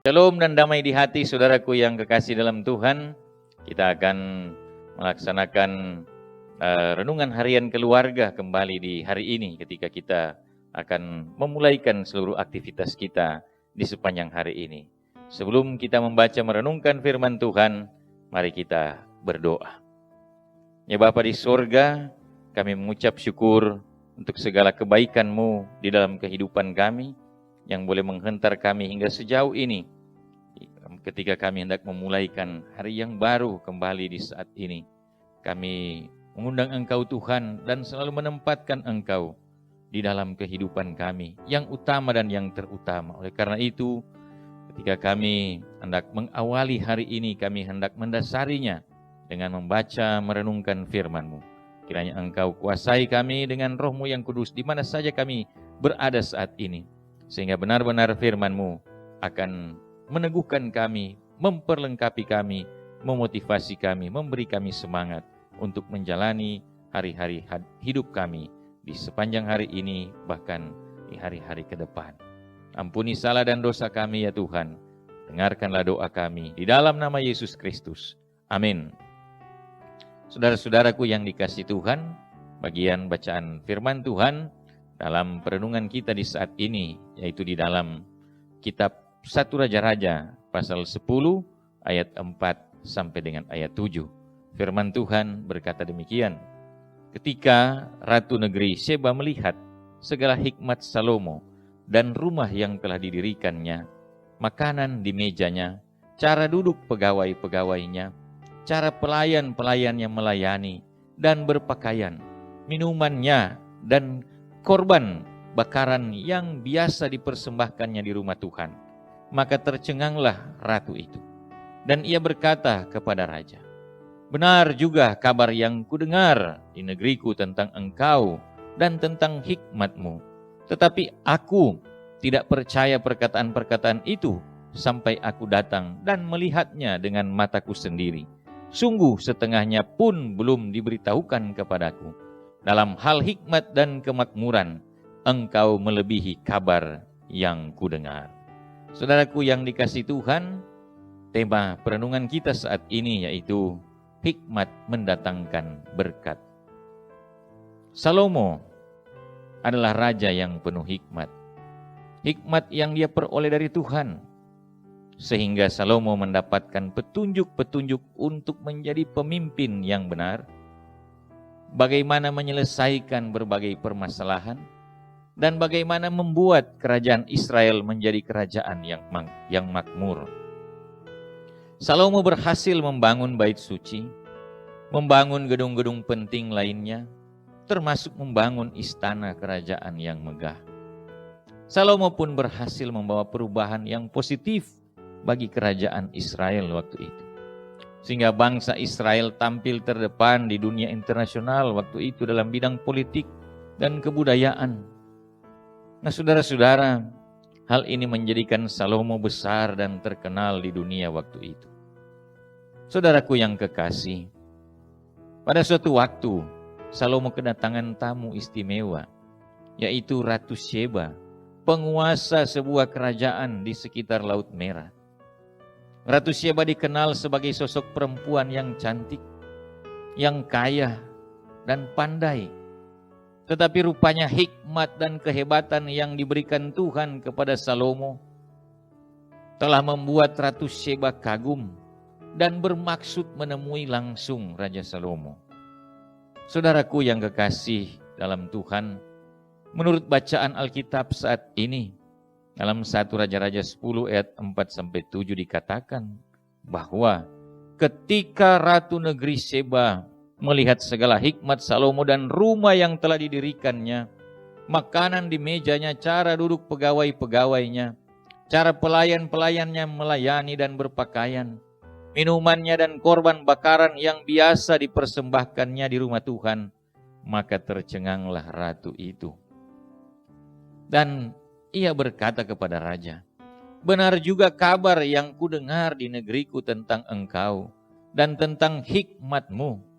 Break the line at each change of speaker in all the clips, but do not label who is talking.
Shalom dan damai di hati saudaraku yang kekasih dalam Tuhan. Kita akan melaksanakan renungan harian keluarga kembali di hari ini ketika kita akan memulaikan seluruh aktivitas kita di sepanjang hari ini. Sebelum kita membaca merenungkan firman Tuhan, mari kita berdoa. Ya Bapa di surga, kami mengucap syukur untuk segala kebaikan-Mu di dalam kehidupan kami, yang boleh menghentar kami hingga sejauh ini, ketika kami hendak memulaikan hari yang baru kembali di saat ini. Kami mengundang Engkau Tuhan dan selalu menempatkan Engkau di dalam kehidupan kami, yang utama dan yang terutama. Oleh karena itu, ketika kami hendak mengawali hari ini, kami hendak mendasarinya dengan membaca merenungkan firman-Mu. Kiranya Engkau kuasai kami dengan Roh-Mu yang kudus di mana saja kami berada saat ini, sehingga benar-benar firman-Mu akan meneguhkan kami, memperlengkapi kami, memotivasi kami, memberi kami semangat untuk menjalani hari-hari hidup kami di sepanjang hari ini, bahkan di hari-hari ke depan. Ampuni salah dan dosa kami ya Tuhan. Dengarkanlah doa kami di dalam nama Yesus Kristus. Amin. Saudara-saudaraku yang dikasihi Tuhan, bagian bacaan firman Tuhan dalam perenungan kita di saat ini, yaitu di dalam kitab 1 Raja-Raja pasal 10 ayat 4 sampai dengan ayat 7. Firman Tuhan berkata demikian. Ketika Ratu Negeri Sheba melihat segala hikmat Salomo dan rumah yang telah didirikannya, makanan di mejanya, cara duduk pegawai-pegawainya, cara pelayan-pelayan yang melayani dan berpakaian, minumannya dan korban bakaran yang biasa dipersembahkannya di rumah Tuhan, maka tercenganglah ratu itu. Dan ia berkata kepada raja, "Benar juga kabar yang kudengar di negeriku tentang engkau dan tentang hikmat-Mu. Tetapi aku tidak percaya perkataan-perkataan itu sampai aku datang dan melihatnya dengan mataku sendiri. Sungguh setengahnya pun belum diberitahukan kepadaku. Dalam hal hikmat dan kemakmuran, engkau melebihi kabar yang kudengar." Saudaraku yang dikasihi Tuhan, tema perenungan kita saat ini yaitu hikmat mendatangkan berkat. Salomo adalah raja yang penuh hikmat. Hikmat yang dia peroleh dari Tuhan, sehingga Salomo mendapatkan petunjuk-petunjuk untuk menjadi pemimpin yang benar, bagaimana menyelesaikan berbagai permasalahan, dan bagaimana membuat kerajaan Israel menjadi kerajaan yang makmur. Salomo berhasil membangun bait suci, membangun gedung-gedung penting lainnya, termasuk membangun istana kerajaan yang megah. Salomo pun berhasil membawa perubahan yang positif bagi kerajaan Israel waktu itu, sehingga bangsa Israel tampil terdepan di dunia internasional waktu itu dalam bidang politik dan kebudayaan. Nah saudara-saudara, hal ini menjadikan Salomo besar dan terkenal di dunia waktu itu. Saudaraku yang kekasih, pada suatu waktu Salomo kedatangan tamu istimewa, yaitu Ratu Sheba, penguasa sebuah kerajaan di sekitar Laut Merah. Ratu Sheba dikenal sebagai sosok perempuan yang cantik, yang kaya dan pandai. Tetapi rupanya hikmat dan kehebatan yang diberikan Tuhan kepada Salomo telah membuat Ratu Sheba kagum dan bermaksud menemui langsung Raja Salomo. Saudaraku yang kekasih dalam Tuhan, menurut bacaan Alkitab saat ini, dalam 1 Raja-Raja 10 ayat 4-7 dikatakan bahwa ketika Ratu Negeri Sheba melihat segala hikmat Salomo dan rumah yang telah didirikannya, makanan di mejanya, cara duduk pegawai-pegawainya, cara pelayan-pelayannya melayani dan berpakaian, minumannya dan korban bakaran yang biasa dipersembahkannya di rumah Tuhan, maka tercenganglah ratu itu. Dan ia berkata kepada raja, "Benar juga kabar yang kudengar di negeriku tentang engkau dan tentang hikmat-Mu.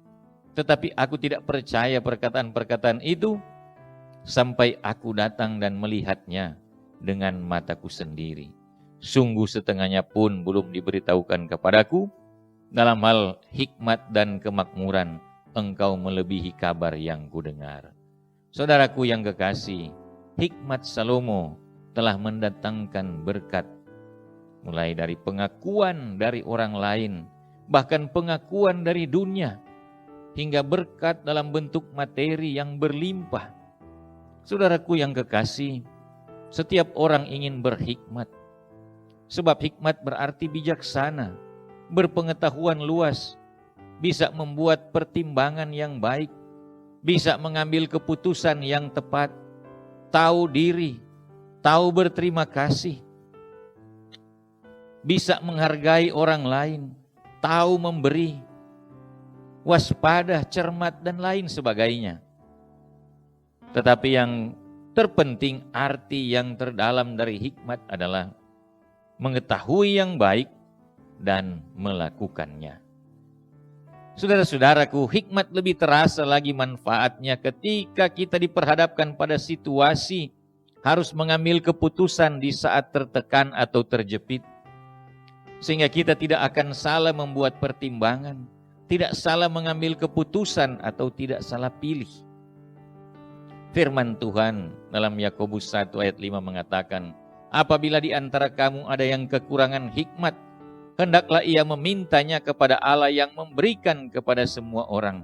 Tetapi aku tidak percaya perkataan-perkataan itu sampai aku datang dan melihatnya dengan mataku sendiri. sungguh setengahnya pun belum diberitahukan kepadaku. Dalam hal hikmat dan kemakmuran, engkau melebihi kabar yang kudengar. Saudaraku yang kekasih, hikmat Salomo telah mendatangkan berkat, mulai dari pengakuan dari orang lain, bahkan pengakuan dari dunia, hingga berkat dalam bentuk materi yang berlimpah. Saudaraku yang kekasih, setiap orang ingin berhikmat, sebab hikmat berarti bijaksana, berpengetahuan luas, bisa membuat pertimbangan yang baik, bisa mengambil keputusan yang tepat, tahu diri, tahu berterima kasih, bisa menghargai orang lain, tahu memberi, waspada, cermat, dan lain sebagainya. Tetapi yang terpenting, arti yang terdalam dari hikmat adalah mengetahui yang baik dan melakukannya. Saudara-saudaraku, hikmat lebih terasa lagi manfaatnya ketika kita diperhadapkan pada situasi harus mengambil keputusan di saat tertekan atau terjepit. Sehingga kita tidak akan salah membuat pertimbangan, tidak salah mengambil keputusan, atau tidak salah pilih. Firman Tuhan dalam Yakobus 1 ayat 5 mengatakan, apabila di antara kamu ada yang kekurangan hikmat, hendaklah ia memintanya kepada Allah yang memberikan kepada semua orang.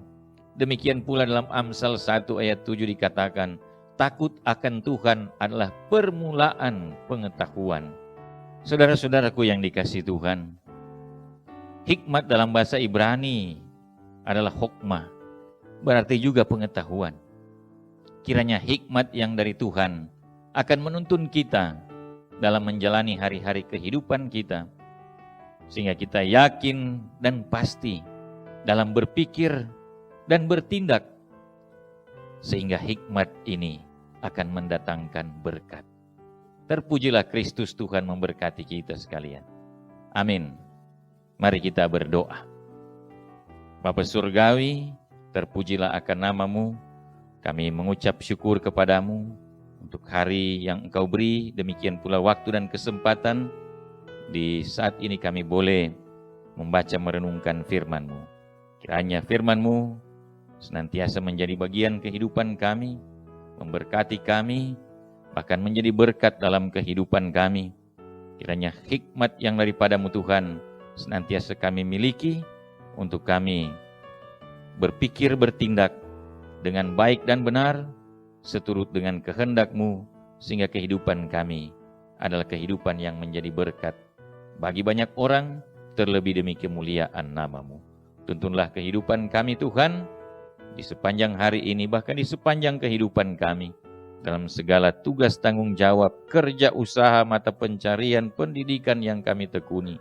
Demikian pula dalam Amsal 1 ayat 7 dikatakan, takut akan Tuhan adalah permulaan pengetahuan. Saudara-saudaraku yang dikasihi Tuhan, hikmat dalam bahasa Ibrani adalah hokmah, berarti juga pengetahuan. Kiranya hikmat yang dari Tuhan akan menuntun kita dalam menjalani hari-hari kehidupan kita, sehingga kita yakin dan pasti dalam berpikir dan bertindak, sehingga hikmat ini akan mendatangkan berkat. Terpujilah Kristus, Tuhan memberkati kita sekalian. Amin. Mari kita berdoa. Bapa Surgawi, terpujilah akan nama-Mu. Kami mengucap syukur kepadamu untuk hari yang Engkau beri, demikian pula waktu dan kesempatan di saat ini kami boleh membaca merenungkan firman-Mu. Kiranya firman-Mu senantiasa menjadi bagian kehidupan kami, memberkati kami, bahkan menjadi berkat dalam kehidupan kami. Kiranya hikmat yang daripada-Mu Tuhan senantiasa kami miliki untuk kami berpikir, bertindak dengan baik dan benar, seturut dengan kehendak-Mu, sehingga kehidupan kami adalah kehidupan yang menjadi berkat bagi banyak orang, terlebih demi kemuliaan nama-Mu. Tuntunlah kehidupan kami Tuhan, di sepanjang hari ini, bahkan di sepanjang kehidupan kami, dalam segala tugas tanggung jawab, kerja usaha, mata pencarian, pendidikan yang kami tekuni.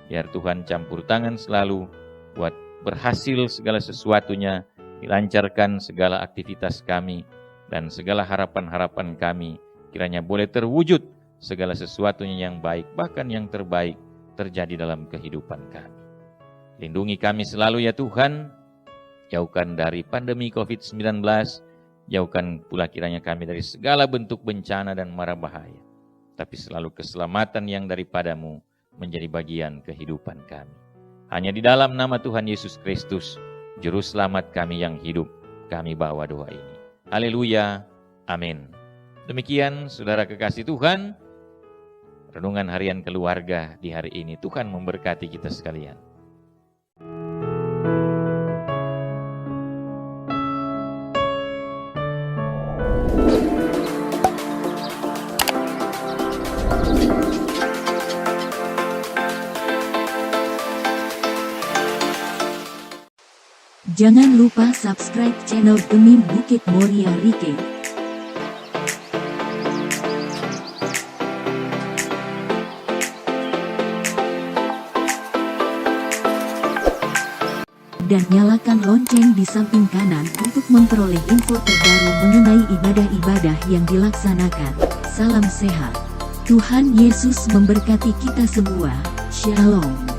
Biar Tuhan campur tangan selalu, buat berhasil segala sesuatunya, dilancarkan segala aktivitas kami, dan segala harapan-harapan kami, kiranya boleh terwujud segala sesuatunya yang baik, bahkan yang terbaik terjadi dalam kehidupan kami. Lindungi kami selalu ya Tuhan, jauhkan dari pandemi COVID-19, jauhkan pula kiranya kami dari segala bentuk bencana dan mara bahaya, tapi selalu keselamatan yang daripada-Mu menjadi bagian kehidupan kami. Hanya di dalam nama Tuhan Yesus Kristus, Juru Selamat kami yang hidup, kami bawa doa ini. Haleluya, amin. Demikian saudara kekasih Tuhan, renungan harian keluarga di hari ini. Tuhan memberkati kita sekalian.
Jangan lupa subscribe channel Demi Bukit Moria Rike. Dan nyalakan lonceng di samping kanan untuk memperoleh info terbaru mengenai ibadah-ibadah yang dilaksanakan. Salam sehat. Tuhan Yesus memberkati kita semua. Shalom.